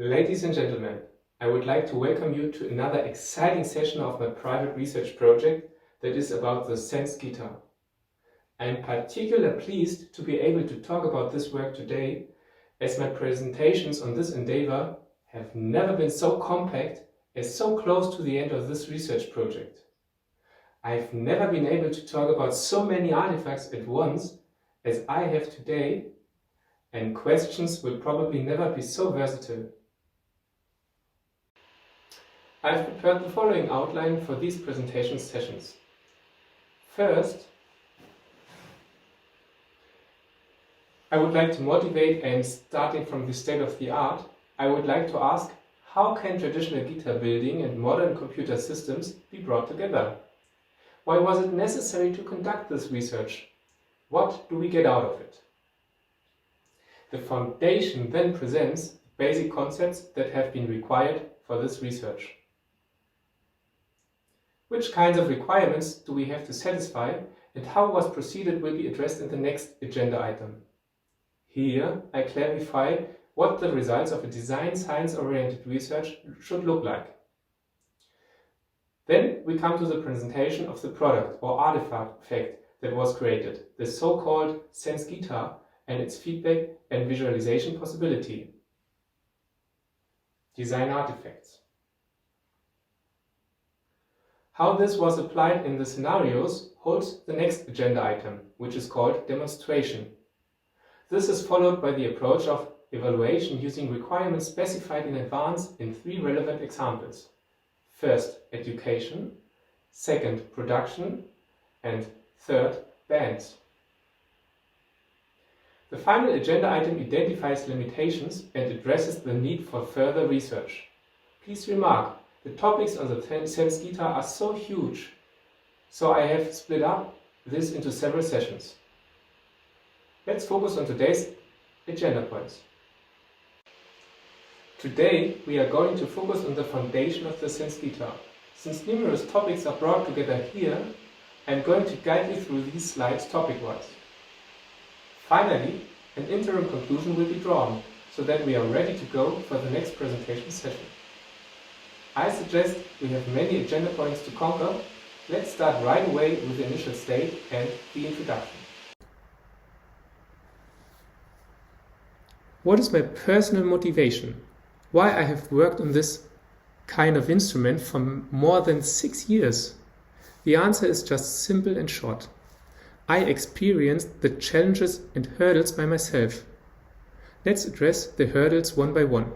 Ladies and gentlemen, I would like to welcome you to another exciting session of my private research project that is about the SensGuitar. I am particularly pleased to be able to talk about this work today, as my presentations on this endeavor have never been so compact as so close to the end of this research project. I've never been able to talk about so many artifacts at once as I have today, and questions will probably never be so versatile. I've prepared the following outline for these presentation sessions. First, I would like to motivate, and starting from the state of the art, I would like to ask, how can traditional guitar building and modern computer systems be brought together? Why was it necessary to conduct this research? What do we get out of it? The foundation then presents basic concepts that have been required for this research. Which kinds of requirements do we have to satisfy, and how was proceeded will be addressed in the next agenda item. Here I clarify what the results of a design science-oriented research should look like. Then we come to the presentation of the product or artifact that was created, the so-called SensGuitar, and its feedback and visualization possibility. Design artifacts. How this was applied in the scenarios holds the next agenda item, which is called demonstration. This is followed by the approach of evaluation using requirements specified in advance in 3 relevant examples. First, education, second, production, and third, bands. The final agenda item identifies limitations and addresses the need for further research. Please remark, the topics on the SensGuitar are so huge, so I have split up this into several sessions. Let's focus on today's agenda points. Today we are going to focus on the foundation of the SensGuitar. Since numerous topics are brought together here, I am going to guide you through these slides topic-wise. Finally, an interim conclusion will be drawn, so that we are ready to go for the next presentation session. I suggest we have many agenda points to conquer. Let's start right away with the initial state and the introduction. What is my personal motivation? Why I have worked on this kind of instrument for more than 6 years? The answer is just simple and short. I experienced the challenges and hurdles by myself. Let's address the hurdles one by one.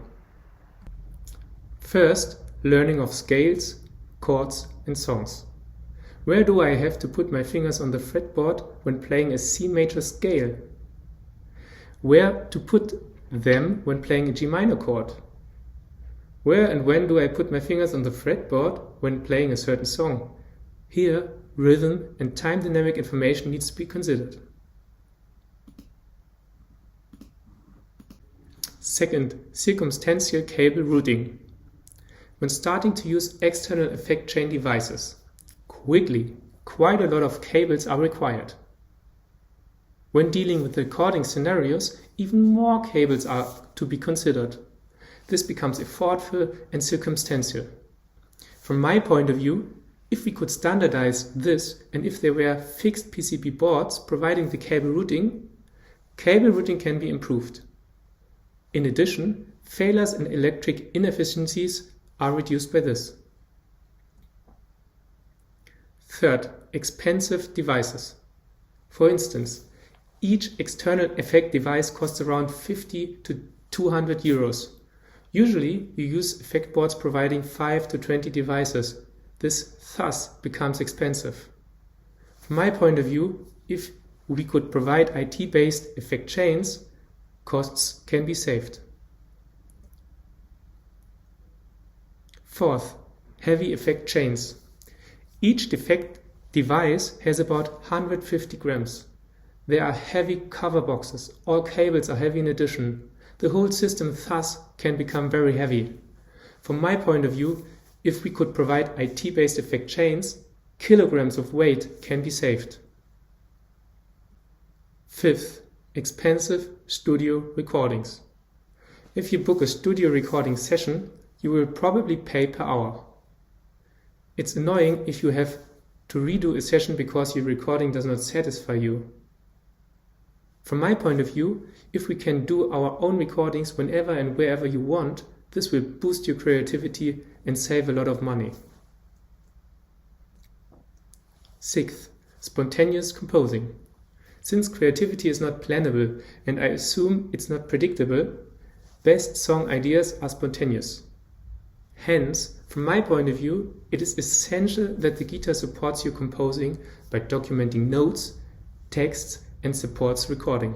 First, learning of scales, chords and songs. Where do I have to put my fingers on the fretboard when playing a C major scale? Where to put them when playing a G minor chord? Where and when do I put my fingers on the fretboard when playing a certain song? Here, rhythm and time dynamic information needs to be considered. Second, circumstantial cable routing. When starting to use external effect chain devices, quickly, quite a lot of cables are required. When dealing with recording scenarios, even more cables are to be considered. This becomes effortful and circumstantial. From my point of view, if we could standardize this and if there were fixed PCB boards providing the cable routing can be improved. In addition, failures and electric inefficiencies are reduced by this. Third, expensive devices. For instance, each external effect device costs around 50 to 200 euros. Usually, you use effect boards providing 5 to 20 devices. This thus becomes expensive. From my point of view, if we could provide IT-based effect chains, costs can be saved. Fourth, heavy effect chains. Each effect device has about 150 grams. There are heavy cover boxes. All cables are heavy in addition. The whole system thus can become very heavy. From my point of view, if we could provide IT-based effect chains, kilograms of weight can be saved. Fifth, expensive studio recordings. If you book a studio recording session, you will probably pay per hour. It's annoying if you have to redo a session because your recording does not satisfy you. From my point of view, if we can do our own recordings whenever and wherever you want, this will boost your creativity and save a lot of money. Sixth, spontaneous composing. Since creativity is not plannable and I assume it's not predictable, best song ideas are spontaneous. Hence, from my point of view, it is essential that the guitar supports your composing by documenting notes, texts, and supports recording.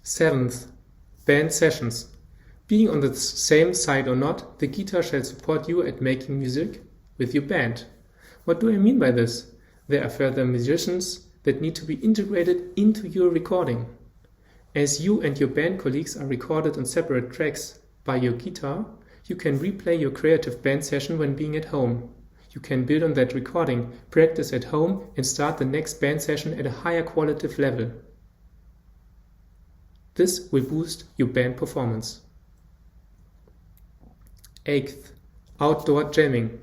Seventh, band sessions. Being on the same side or not, the guitar shall support you at making music with your band. What do I mean by this? There are further musicians that need to be integrated into your recording. As you and your band colleagues are recorded on separate tracks by your guitar, you can replay your creative band session when being at home. You can build on that recording, practice at home, and start the next band session at a higher qualitative level. This will boost your band performance. Eighth, outdoor jamming.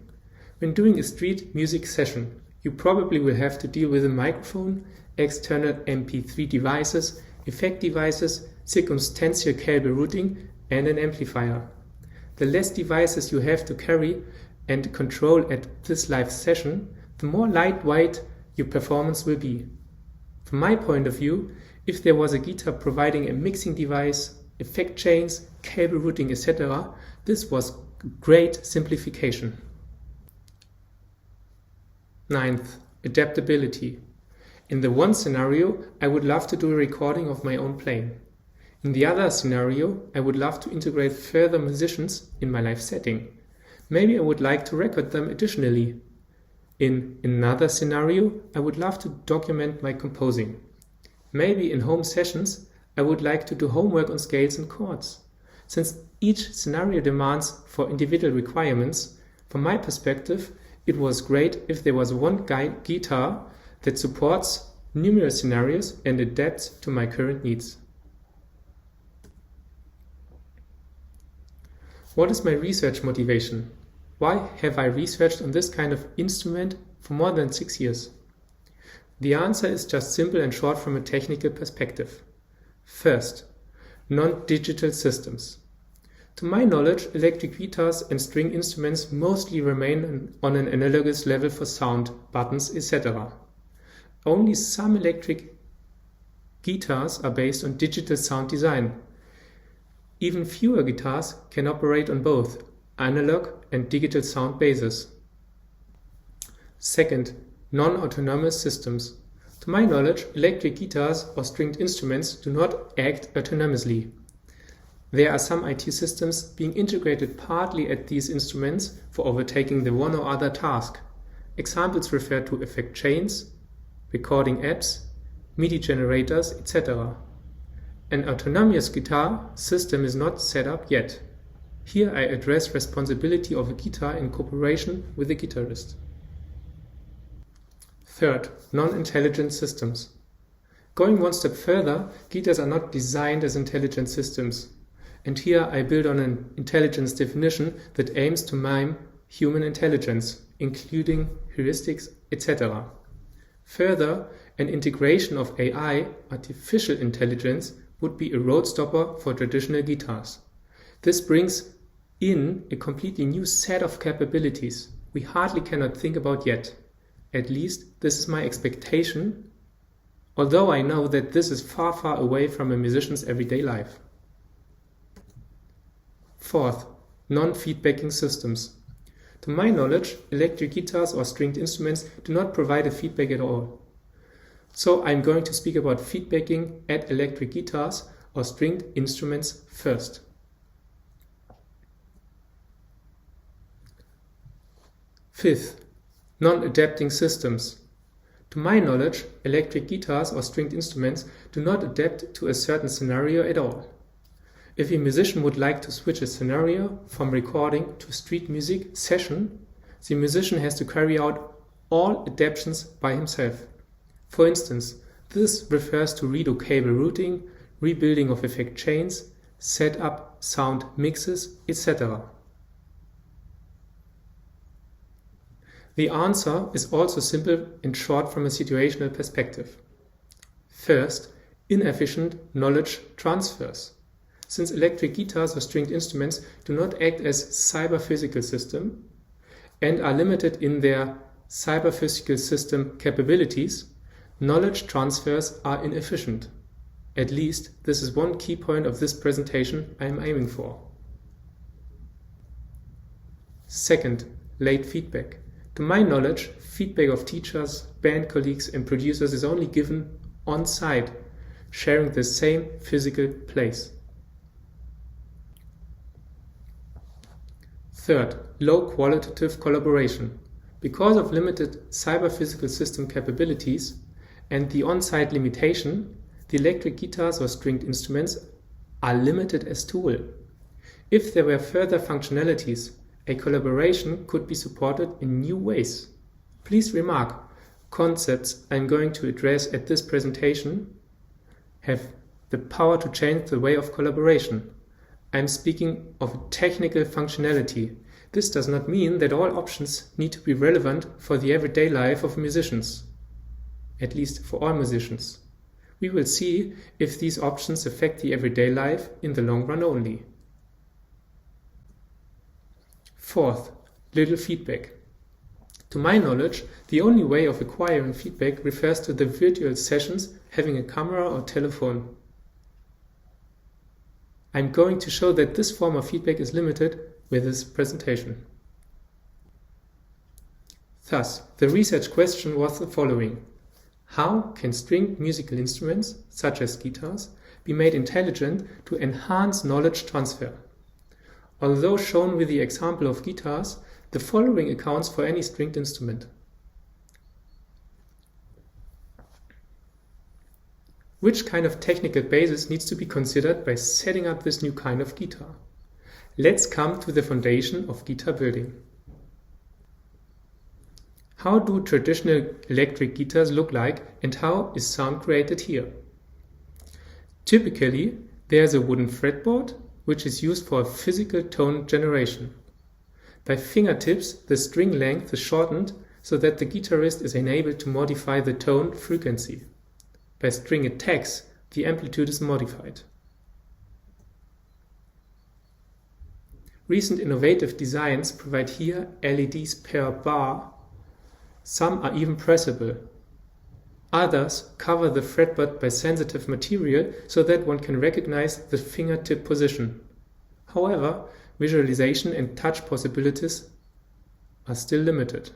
When doing a street music session, you probably will have to deal with a microphone, external MP3 devices, effect devices, circumstantial cable routing, and an amplifier. The less devices you have to carry and control at this live session, the more lightweight your performance will be. From my point of view, if there was a guitar providing a mixing device, effect chains, cable routing, etc., this was great simplification. Ninth, adaptability. In the one scenario, I would love to do a recording of my own playing. In the other scenario, I would love to integrate further musicians in my live setting. Maybe I would like to record them additionally. In another scenario, I would love to document my composing. Maybe in home sessions, I would like to do homework on scales and chords. Since each scenario demands for individual requirements, from my perspective, it was great if there was one guitar that supports numerous scenarios and adapts to my current needs. What is my research motivation? Why have I researched on this kind of instrument for more than 6 years? The answer is just simple and short from a technical perspective. First, non-digital systems. To my knowledge, electric guitars and string instruments mostly remain on an analogous level for sound, buttons, etc. Only some electric guitars are based on digital sound design. Even fewer guitars can operate on both analog and digital sound bases. Second, non-autonomous systems. To my knowledge, electric guitars or stringed instruments do not act autonomously. There are some IT systems being integrated partly at these instruments for overtaking the one or other task. Examples refer to effect chains, recording apps, MIDI generators, etc. An autonomous guitar system is not set up yet. Here I address responsibility of a guitar in cooperation with the guitarist. Third, non-intelligent systems. Going one step further, guitars are not designed as intelligent systems. And here I build on an intelligence definition that aims to mime human intelligence, including heuristics, etc. Further, an integration of AI, artificial intelligence, would be a roadstopper for traditional guitars. This brings in a completely new set of capabilities we hardly cannot think about yet. At least this is my expectation, although I know that this is far, far away from a musician's everyday life. Fourth, non-feedbacking systems. To my knowledge, electric guitars or stringed instruments do not provide a feedback at all. So I'm going to speak about feedbacking at electric guitars or stringed instruments first. Fifth, non-adapting systems. To my knowledge, electric guitars or stringed instruments do not adapt to a certain scenario at all. If a musician would like to switch a scenario from recording to street music session, the musician has to carry out all adaptations by himself. For instance, this refers to redo cable routing, rebuilding of effect chains, set up sound mixes, etc. The answer is also simple and short from a situational perspective. First, inefficient knowledge transfers. Since electric guitars or stringed instruments do not act as cyber-physical systems and are limited in their cyber-physical system capabilities, knowledge transfers are inefficient. At least, this is one key point of this presentation I am aiming for. Second, late feedback. To my knowledge, feedback of teachers, band colleagues and producers is only given on-site, sharing the same physical place. Third, low qualitative collaboration. Because of limited cyber-physical system capabilities and the on-site limitation, the electric guitars or stringed instruments are limited as tool. If there were further functionalities, a collaboration could be supported in new ways. Please remark, concepts I'm going to address at this presentation have the power to change the way of collaboration. I'm speaking of a technical functionality. This does not mean that all options need to be relevant for the everyday life of musicians, at least for all musicians. We will see if these options affect the everyday life in the long run only. Fourth, little feedback. To my knowledge, the only way of acquiring feedback refers to the virtual sessions having a camera or telephone. I'm going to show that this form of feedback is limited with this presentation. Thus, the research question was the following. How can stringed musical instruments, such as guitars, be made intelligent to enhance knowledge transfer? Although shown with the example of guitars, the following accounts for any stringed instrument. Which kind of technical basis needs to be considered by setting up this new kind of guitar? Let's come to the foundation of guitar building. How do traditional electric guitars look like and how is sound created here? Typically, there's a wooden fretboard which is used for a physical tone generation. By fingertips, the string length is shortened so that the guitarist is enabled to modify the tone frequency. By string attacks, the amplitude is modified. Recent innovative designs provide here LEDs per bar. Some are even pressable. Others cover the fretboard by sensitive material so that one can recognize the fingertip position. However, visualization and touch possibilities are still limited.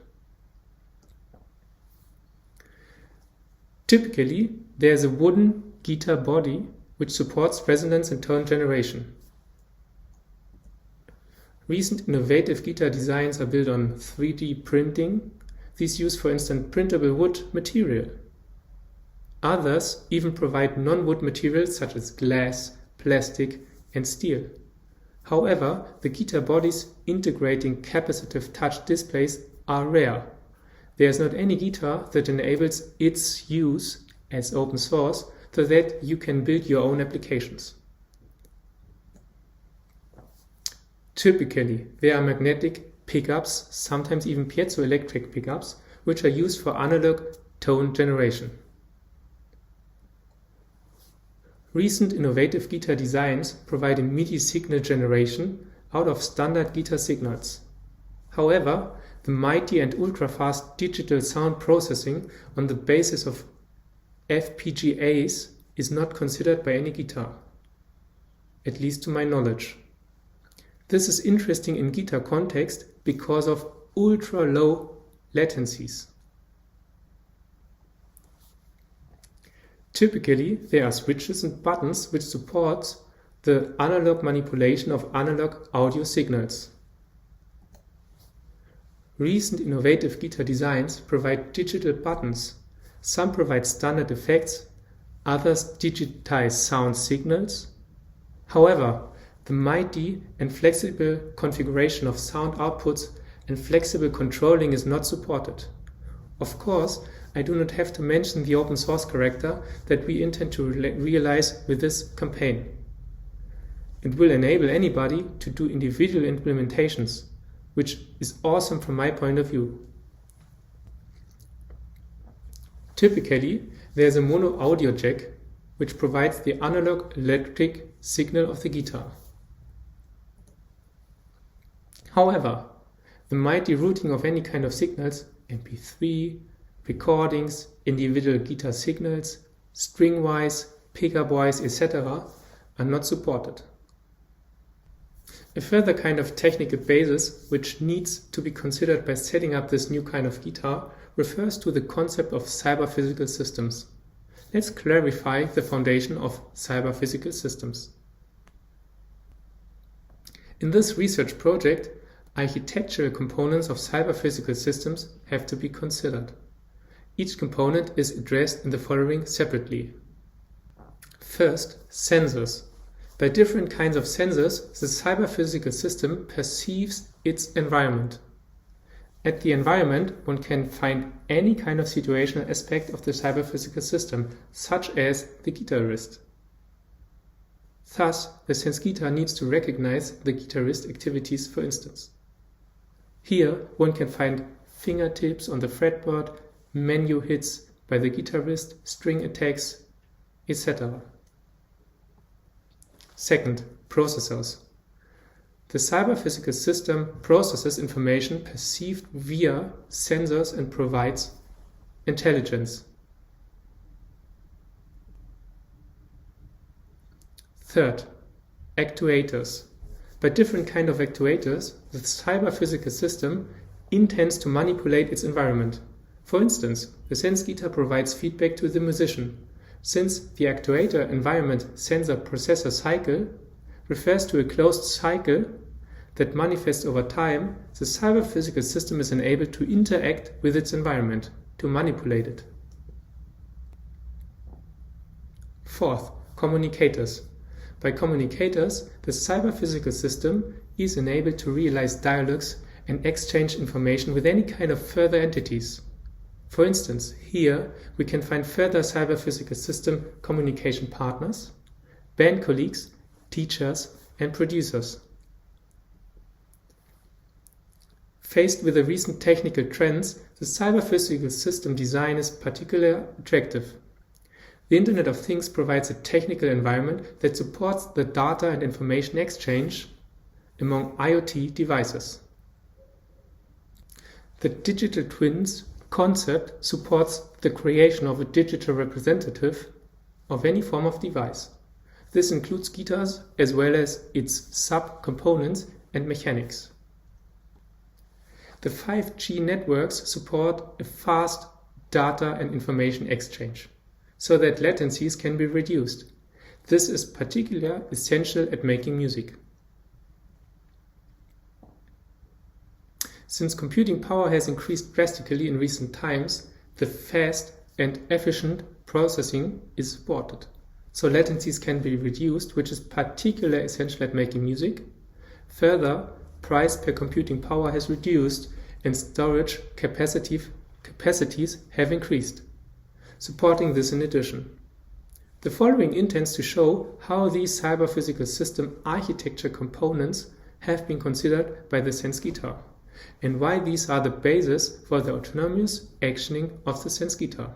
Typically, there is a wooden guitar body which supports resonance and tone generation. Recent innovative guitar designs are built on 3D printing. These use, for instance, printable wood material. Others even provide non-wood materials such as glass, plastic, and steel. However, the guitar bodies integrating capacitive touch displays are rare. There is not any guitar that enables its use as open source so that you can build your own applications. Typically, there are magnetic pickups, sometimes even piezoelectric pickups, which are used for analog tone generation. Recent innovative guitar designs provide a MIDI signal generation out of standard guitar signals. However, the mighty and ultra-fast digital sound processing on the basis of FPGAs is not considered by any guitar, at least to my knowledge. This is interesting in guitar context because of ultra-low latencies. Typically, there are switches and buttons which support the analog manipulation of analog audio signals. Recent innovative guitar designs provide digital buttons. Some provide standard effects, others digitize sound signals. However, the mighty and flexible configuration of sound outputs and flexible controlling is not supported. Of course, I do not have to mention the open source character that we intend to realize with this campaign. It will enable anybody to do individual implementations, which is awesome from my point of view. Typically, there is a mono audio jack which provides the analog electric signal of the guitar. However, the mighty routing of any kind of signals, MP3, recordings, individual guitar signals, string-wise, pickup-wise, etc., are not supported. A further kind of technical basis which needs to be considered by setting up this new kind of guitar refers to the concept of cyber-physical systems. Let's clarify the foundation of cyber-physical systems. In this research project, architectural components of cyber-physical systems have to be considered. Each component is addressed in the following separately. First, sensors. By different kinds of sensors, the cyber-physical system perceives its environment. At the environment, one can find any kind of situational aspect of the cyber-physical system, such as the guitarist. Thus, the SensGuitar needs to recognize the guitarist activities, for instance. Here, one can find fingertips on the fretboard, menu hits by the guitarist, string attacks, etc. Second, processors. The cyber-physical system processes information perceived via sensors and provides intelligence. Third, actuators. By different kinds of actuators, the cyber-physical system intends to manipulate its environment. For instance, the SensGuitar provides feedback to the musician. Since the actuator environment sensor processor cycle refers to a closed cycle that manifests over time, the cyber-physical system is enabled to interact with its environment, to manipulate it. Fourth, communicators. By communicators, the cyber-physical system is enabled to realize dialogues and exchange information with any kind of further entities. For instance, here we can find further cyber-physical system communication partners, band colleagues, teachers, and producers. Faced with the recent technical trends, the cyber-physical system design is particularly attractive. The Internet of Things provides a technical environment that supports the data and information exchange among IoT devices. The digital twins concept supports the creation of a digital representative of any form of device. This includes guitars as well as its sub-components and mechanics. The 5G networks support a fast data and information exchange, so that latencies can be reduced. This is particularly essential at making music. Since computing power has increased drastically in recent times, the fast and efficient processing is supported. So latencies can be reduced, which is particularly essential at making music. Further, price per computing power has reduced and storage capacities have increased, supporting this in addition. The following intends to show how these cyber-physical system architecture components have been considered by the SensGuitar, and why these are the basis for the autonomous actioning of the SensGuitar.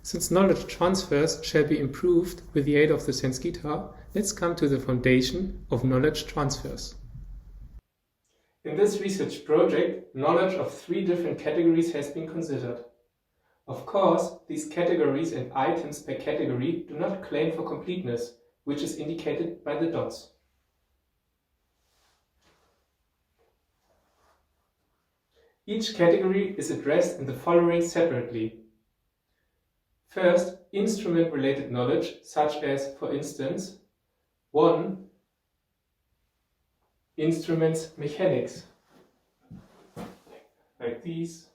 Since knowledge transfers shall be improved with the aid of the SensGuitar, let's come to the foundation of knowledge transfers. In this research project, knowledge of 3 different categories has been considered. Of course, these categories and items per category do not claim for completeness, which is indicated by the dots. Each category is addressed in the following separately. First, instrument-related knowledge, such as, for instance, 1. Instruments mechanics, like these.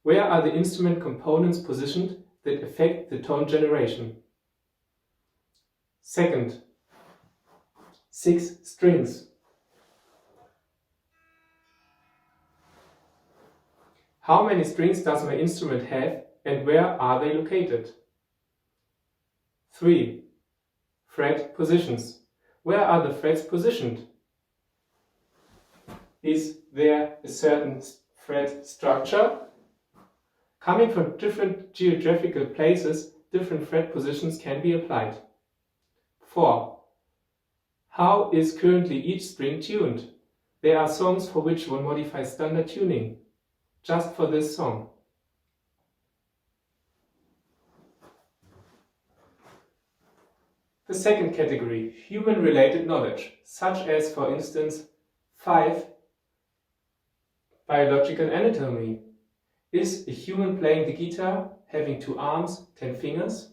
Where are the instrument components positioned that affect the tone generation? Second, 6 strings. How many strings does my instrument have and where are they located? 3. Fret positions. Where are the frets positioned? Is there a certain fret structure? Coming from different geographical places, different fret positions can be applied. 4. How is currently each string tuned? There are songs for which one modifies standard tuning, just for this song. The second category, human-related knowledge, such as, for instance, 5. Biological anatomy. Is a human playing the guitar having 2 arms, 10 fingers?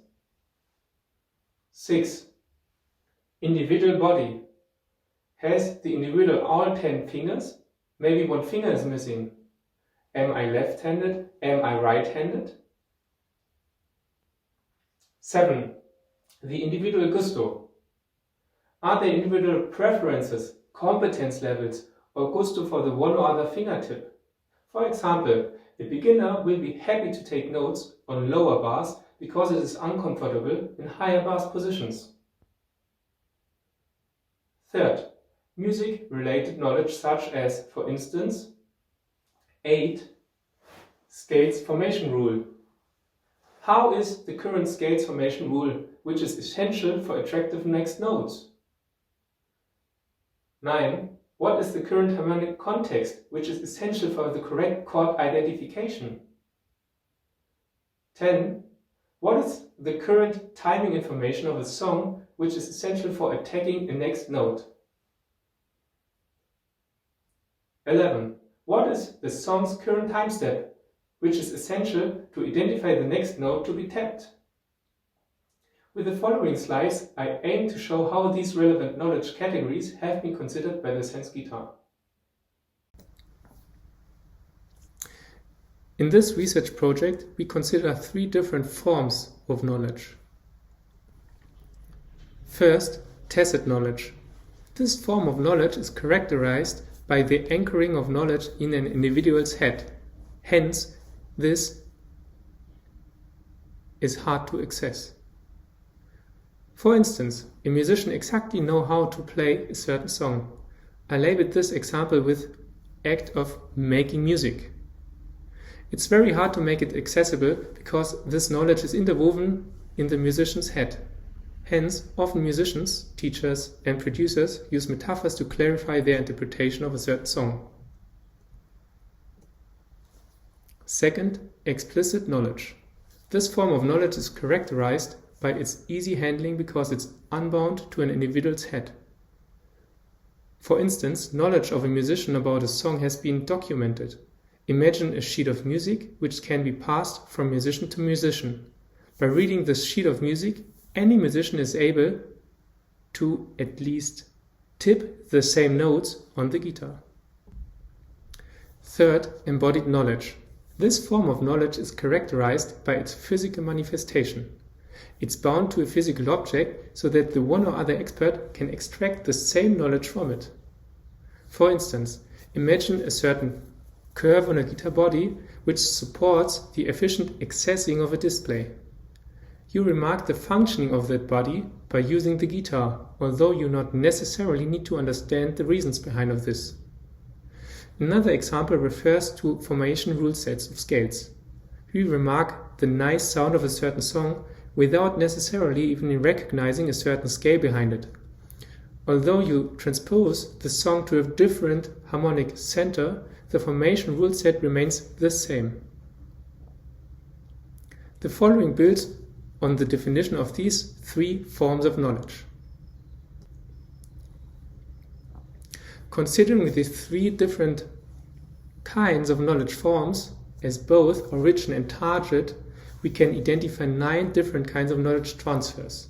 6. Individual body. Has the individual all 10 fingers? Maybe 1 finger is missing. Am I left-handed? Am I right-handed? 7. The individual gusto. Are there individual preferences, competence levels, or gusto for the one or other fingertip? For example, a beginner will be happy to take notes on lower bars because it is uncomfortable in higher bars positions. Third, music-related knowledge such as, for instance, 8. Scales formation rule. How is the current scales formation rule, which is essential for attractive next notes? 9. What is the current harmonic context, which is essential for the correct chord identification? 10. What is the current timing information of a song, which is essential for attacking a next note? 11. What is the song's current time step, which is essential to identify the next note to be tapped? With the following slides, I aim to show how these relevant knowledge categories have been considered by the SensGuitar. In this research project, we consider 3 different forms of knowledge. First, tacit knowledge. This form of knowledge is characterized by the anchoring of knowledge in an individual's head. Hence, this is hard to access. For instance, a musician exactly knows how to play a certain song. I labeled this example with act of making music. It's very hard to make it accessible because this knowledge is interwoven in the musician's head. Hence, often musicians, teachers and producers use metaphors to clarify their interpretation of a certain song. Second, explicit knowledge. This form of knowledge is characterized by its easy handling because it's unbound to an individual's head. For instance, knowledge of a musician about a song has been documented. Imagine a sheet of music which can be passed from musician to musician. By reading this sheet of music, any musician is able to at least tip the same notes on the guitar. Third, embodied knowledge. This form of knowledge is characterized by its physical manifestation. It's bound to a physical object so that the one or other expert can extract the same knowledge from it. For instance, imagine a certain curve on a guitar body which supports the efficient accessing of a display. You remark the functioning of that body by using the guitar, although you not necessarily need to understand the reasons behind of this. Another example refers to formation rule sets of scales. We remark the nice sound of a certain song without necessarily even recognizing a certain scale behind it. Although you transpose the song to a different harmonic center, the formation rule set remains the same. The following builds on the definition of these 3 forms of knowledge. Considering these 3 different kinds of knowledge forms as both origin and target, we can identify 9 different kinds of knowledge transfers.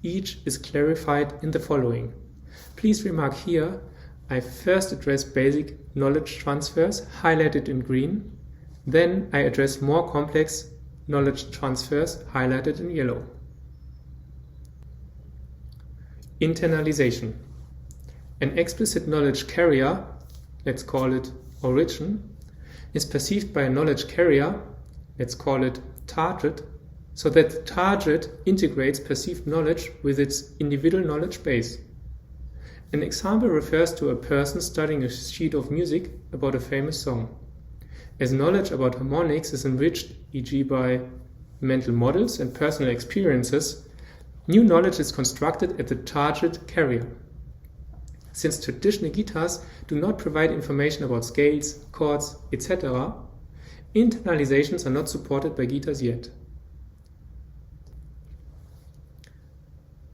Each is clarified in the following. Please remark here, I first address basic knowledge transfers, highlighted in green. Then I address more complex knowledge transfers, highlighted in yellow. Internalization. An explicit knowledge carrier, let's call it origin, is perceived by a knowledge carrier, let's call it target, so that the target integrates perceived knowledge with its individual knowledge base. An example refers to a person studying a sheet of music about a famous song. As knowledge about harmonics is enriched, e.g. by mental models and personal experiences, new knowledge is constructed at the target carrier. Since traditional guitars do not provide information about scales, chords, etc., internalizations are not supported by guitars yet.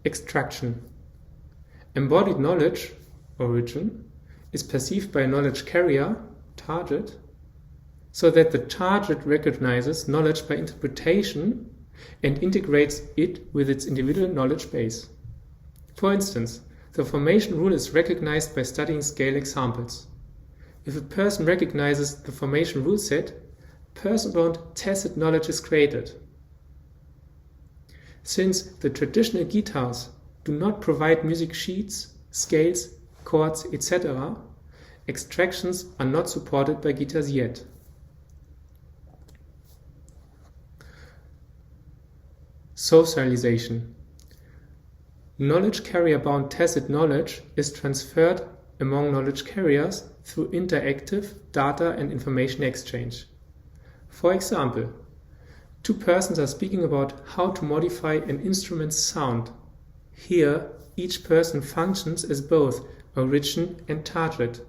Extraction. Embodied knowledge, origin, is perceived by a knowledge carrier, target, so that the target recognizes knowledge by interpretation and integrates it with its individual knowledge base. For instance, the formation rule is recognized by studying scale examples. If a person recognizes the formation rule set, person-bound tacit knowledge is created. Since the traditional guitars do not provide music sheets, scales, chords, etc., extractions are not supported by guitars yet. Socialization. Knowledge carrier-bound tacit knowledge is transferred among knowledge carriers through interactive data and information exchange. For example, two persons are speaking about how to modify an instrument's sound. Here, each person functions as both origin and target.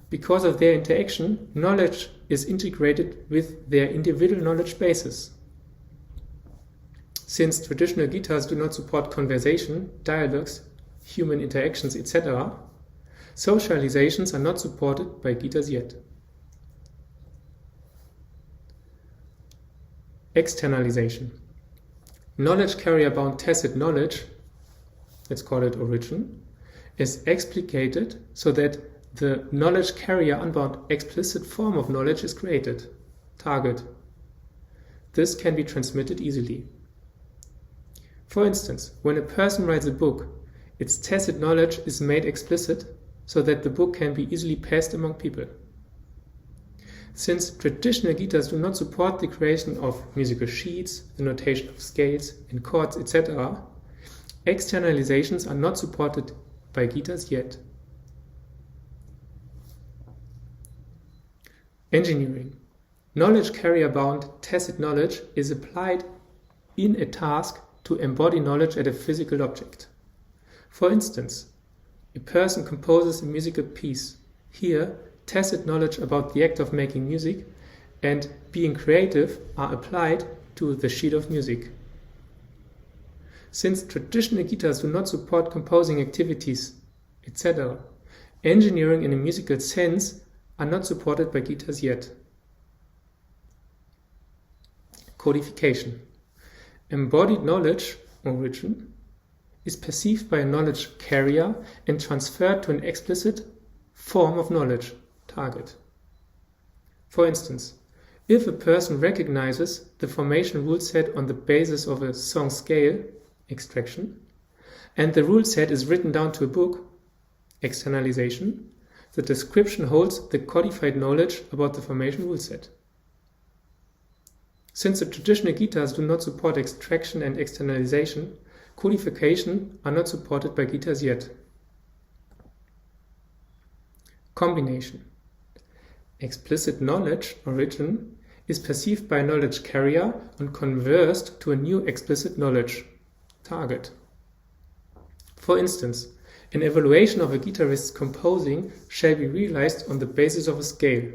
Because of their interaction, knowledge is integrated with their individual knowledge bases. Since traditional guitars do not support conversation, dialogues, human interactions, etc., socializations are not supported by guitars yet. Externalization. Knowledge carrier-bound tacit knowledge, let's call it origin, is explicated so that the knowledge carrier unbound explicit form of knowledge is created, target. This can be transmitted easily. For instance, when a person writes a book, its tacit knowledge is made explicit so that the book can be easily passed among people. Since traditional guitars do not support the creation of musical sheets, the notation of scales and chords, etc., externalizations are not supported by guitars yet. Engineering. Knowledge carrier-bound tacit knowledge is applied in a task to embody knowledge at a physical object. For instance, a person composes a musical piece. Here, tacit knowledge about the act of making music and being creative are applied to the sheet of music. Since traditional guitars do not support composing activities, etc., engineering in a musical sense are not supported by guitars yet. Codification. Embodied knowledge, origin, is perceived by a knowledge carrier and transferred to an explicit form of knowledge, target. For instance, if a person recognizes the formation rule set on the basis of a song scale, extraction, and the rule set is written down to a book, externalization, the description holds the codified knowledge about the formation rule set. Since the traditional guitars do not support extraction and externalization, codification are not supported by guitars yet. Combination. Explicit knowledge, origin, is perceived by a knowledge carrier and conversed to a new explicit knowledge, target. For instance, an evaluation of a guitarist's composing shall be realized on the basis of a scale.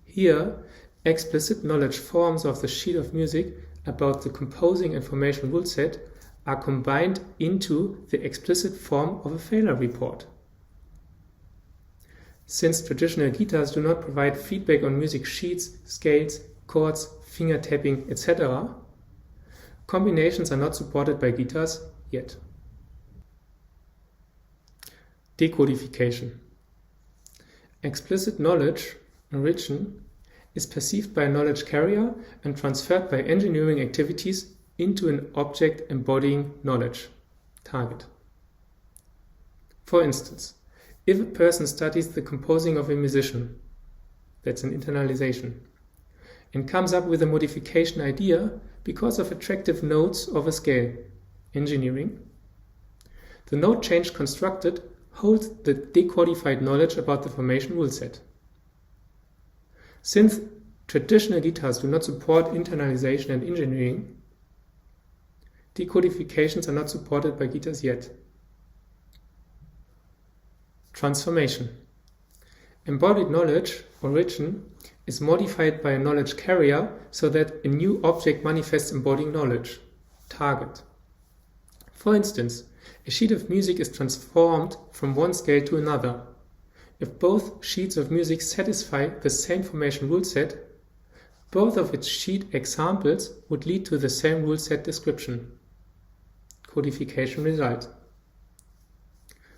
Here, explicit knowledge forms of the sheet of music about the composing and formation rule set are combined into the explicit form of a failure report. Since traditional guitars do not provide feedback on music sheets, scales, chords, finger tapping, etc., combinations are not supported by guitars yet. Decodification. Explicit knowledge, origin, is perceived by a knowledge carrier and transferred by engineering activities into an object embodying knowledge, target. For instance, if a person studies the composing of a musician, that's an internalization, and comes up with a modification idea because of attractive notes of a scale, engineering. The note change constructed holds the decodified knowledge about the formation rule set. Since traditional guitars do not support internalization and engineering, decodifications are not supported by guitars yet. Transformation. Embodied knowledge, origin, is modified by a knowledge carrier so that a new object manifests embodying knowledge, target. For instance, a sheet of music is transformed from one scale to another. If both sheets of music satisfy the same formation rule set, both of its sheet examples would lead to the same rule set description. Codification result.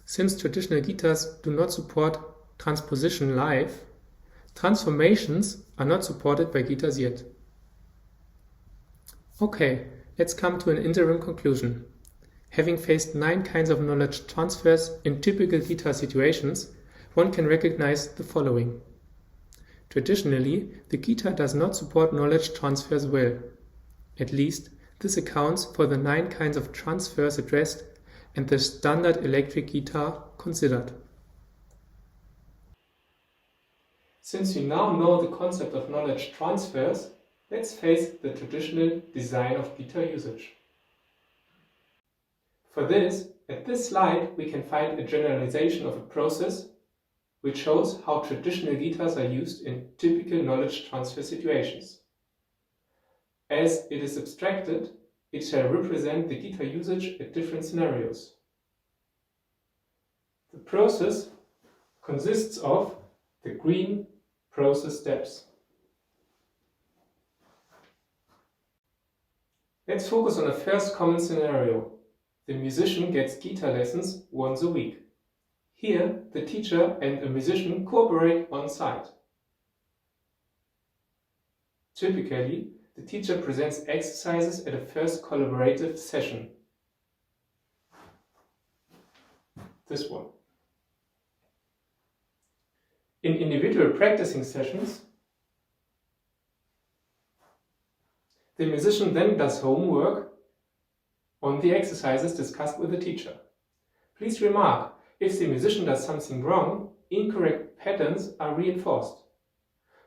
Since traditional guitars do not support transposition live, transformations are not supported by guitars yet. Okay, let's come to an interim conclusion. Having faced 9 kinds of knowledge transfers in typical guitar situations, one can recognize the following. Traditionally, the guitar does not support knowledge transfers well. At least, this accounts for the 9 kinds of transfers addressed and the standard electric guitar considered. Since we now know the concept of knowledge transfers, let's face the traditional design of guitar usage. For this, at this slide, we can find a generalization of a process which shows how traditional guitars are used in typical knowledge transfer situations. As it is abstracted, it shall represent the guitar usage at different scenarios. The process consists of the green process steps. Let's focus on the first common scenario. The musician gets guitar lessons once a week. Here, the teacher and a musician cooperate on site. Typically, the teacher presents exercises at a first collaborative session. This one. In individual practicing sessions, the musician then does homework on the exercises discussed with the teacher. Please remark, if the musician does something wrong, incorrect patterns are reinforced.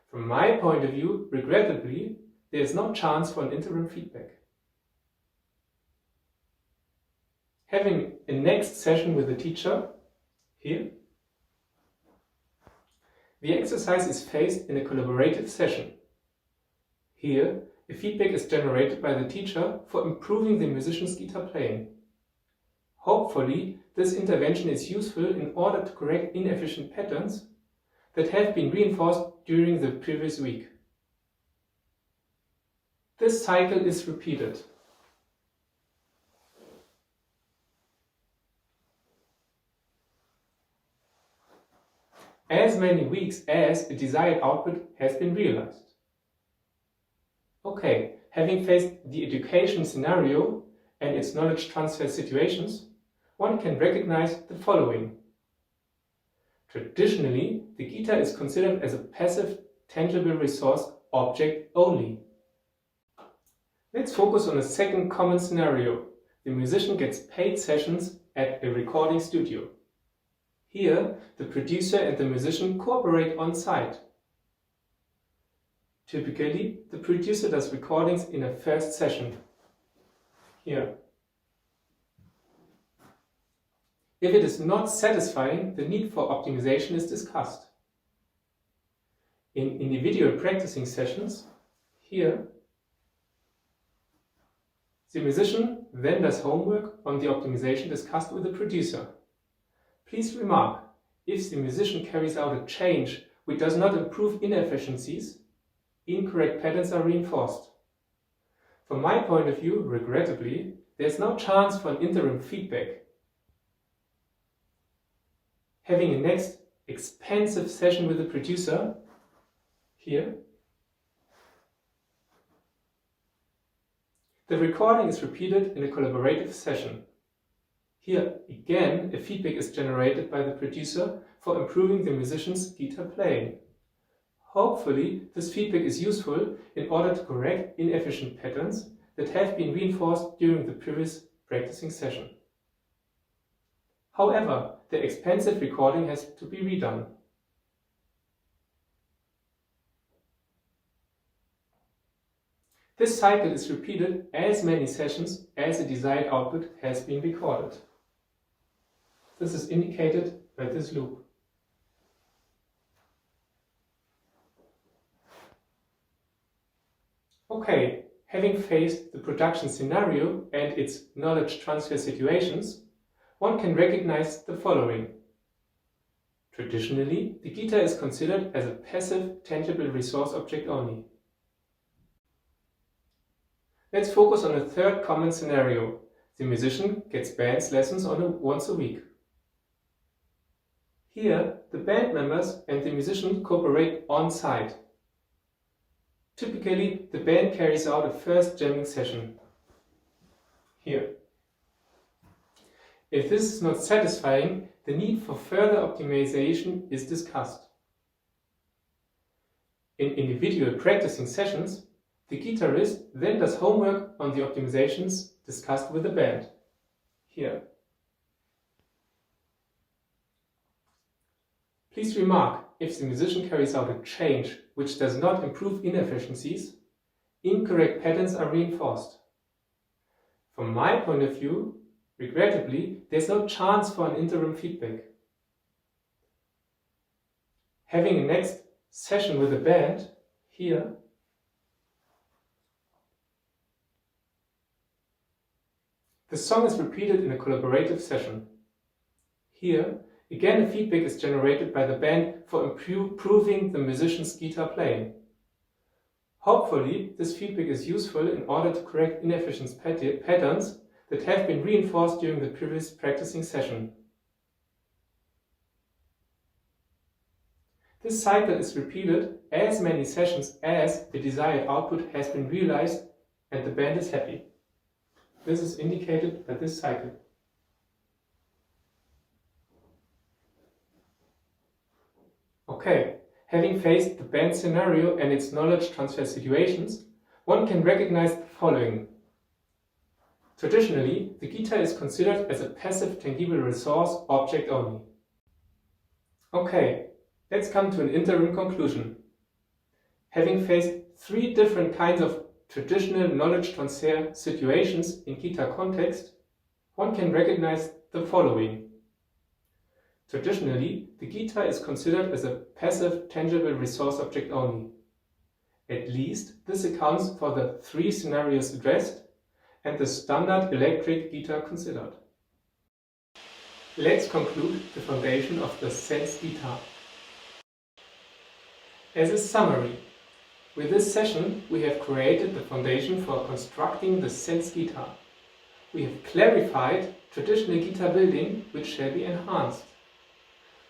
From my point of view, regrettably, there is no chance for an interim feedback. Having a next session with the teacher, here, the exercise is faced in a collaborative session. Here, a feedback is generated by the teacher for improving the musician's guitar playing. Hopefully, this intervention is useful in order to correct inefficient patterns that have been reinforced during the previous week. This cycle is repeated. As many weeks as a desired output has been realized. Okay, having faced the education scenario and its knowledge transfer situations, one can recognize the following. Traditionally, the guitar is considered as a passive, tangible resource object only. Let's focus on a second common scenario. The musician gets paid sessions at a recording studio. Here, the producer and the musician cooperate on site. Typically, the producer does recordings in a first session. Here. If it is not satisfying, the need for optimization is discussed. In individual practicing sessions, here, the musician then does homework on the optimization discussed with the producer. Please remark, if the musician carries out a change which does not improve inefficiencies, incorrect patterns are reinforced. From my point of view, regrettably, there is no chance for an interim feedback. Having a next expensive session with the producer, here, the recording is repeated in a collaborative session. Here, again, a feedback is generated by the producer for improving the musician's guitar playing. Hopefully, this feedback is useful in order to correct inefficient patterns that have been reinforced during the previous practicing session. However, the expensive recording has to be redone. This cycle is repeated as many sessions as the desired output has been recorded. This is indicated by this loop. Okay, having faced the production scenario and its knowledge transfer situations, one can recognize the following. Traditionally, the guitar is considered as a passive, tangible resource object only. Let's focus on a third common scenario. The musician gets band lessons once a week. Here, the band members and the musician cooperate on-site. Typically, the band carries out a first jamming session. Here. If this is not satisfying, the need for further optimization is discussed. In individual practicing sessions, the guitarist then does homework on the optimizations discussed with the band. Here. Please remark, if the musician carries out a change which does not improve inefficiencies, incorrect patterns are reinforced. From my point of view, regrettably, there's no chance for an interim feedback. Having a next session with the band, here, the song is repeated in a collaborative session. Here, again, a feedback is generated by the band for improving the musician's guitar playing. Hopefully, this feedback is useful in order to correct inefficient patterns that have been reinforced during the previous practicing session. This cycle is repeated as many sessions as the desired output has been realized and the band is happy. This is indicated by this cycle. Okay, having faced the band scenario and its knowledge transfer situations, one can recognize the following. Traditionally, the guitar is considered as a passive tangible resource object only. Okay, let's come to an interim conclusion. Having faced three different kinds of traditional knowledge transfer situations in guitar context, one can recognize the following. Traditionally, the guitar is considered as a passive tangible resource object only. At least this accounts for the three scenarios addressed and the standard electric guitar considered. Let's conclude the foundation of the SensGuitar. As a summary, with this session we have created the foundation for constructing the SensGuitar. We have clarified traditional guitar building which shall be enhanced.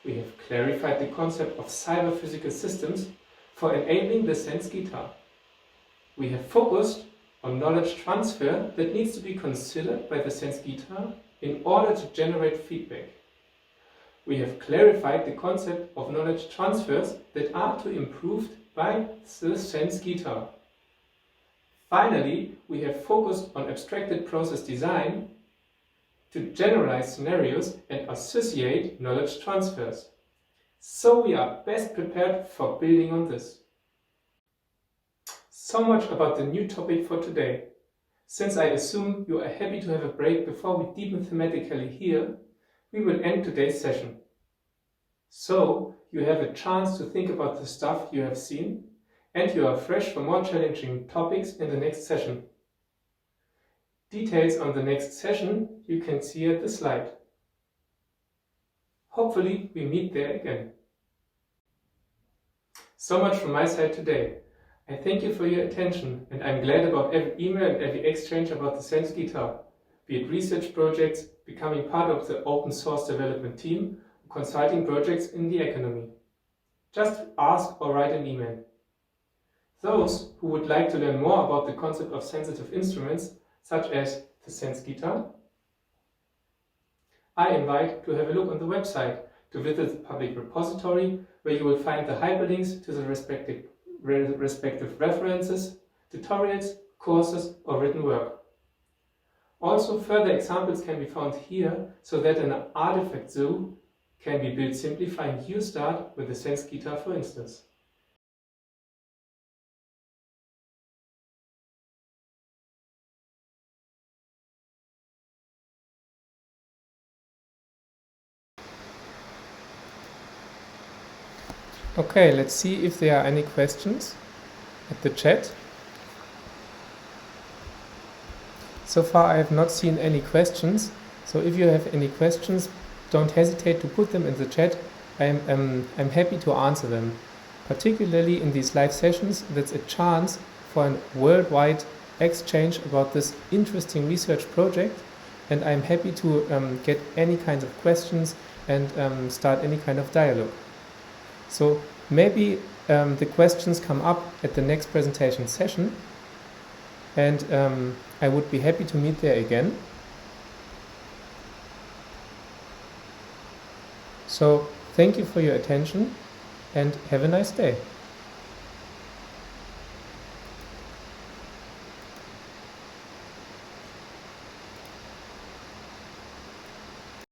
We have clarified the concept of cyber-physical systems for enabling the SensGuitar. We have focused on knowledge transfer that needs to be considered by the SensGuitar in order to generate feedback. We have clarified the concept of knowledge transfers that are to be improved by the SensGuitar. Finally, we have focused on abstracted process design to generalize scenarios and associate knowledge transfers. So we are best prepared for building on this. So much about the new topic for today. Since I assume you are happy to have a break before we deepen thematically here, we will end today's session. So you have a chance to think about the stuff you have seen and you are fresh for more challenging topics in the next session. Details on the next session you can see at the slide. Hopefully we meet there again. So much from my side today. I thank you for your attention and I'm glad about every email and every exchange about the SensGuitar, be it research projects, becoming part of the open source development team, or consulting projects in the economy. Just ask or write an email. Those who would like to learn more about the concept of sensitive instruments, such as the SensGuitar, I invite to have a look on the website, to visit the public repository, where you will find the hyperlinks to the respective references, tutorials, courses, or written work. Also, further examples can be found here, so that an artifact zoo can be built simplifying UStart with the SensGuitar, for instance. Okay, let's see if there are any questions at the chat. So far I have not seen any questions, so if you have any questions, don't hesitate to put them in the chat. I'm happy to answer them. Particularly in these live sessions, that's a chance for a worldwide exchange about this interesting research project, and I'm happy to get any kinds of questions and start any kind of dialogue. So maybe the questions come up at the next presentation session, and I would be happy to meet there again. So thank you for your attention and have a nice day.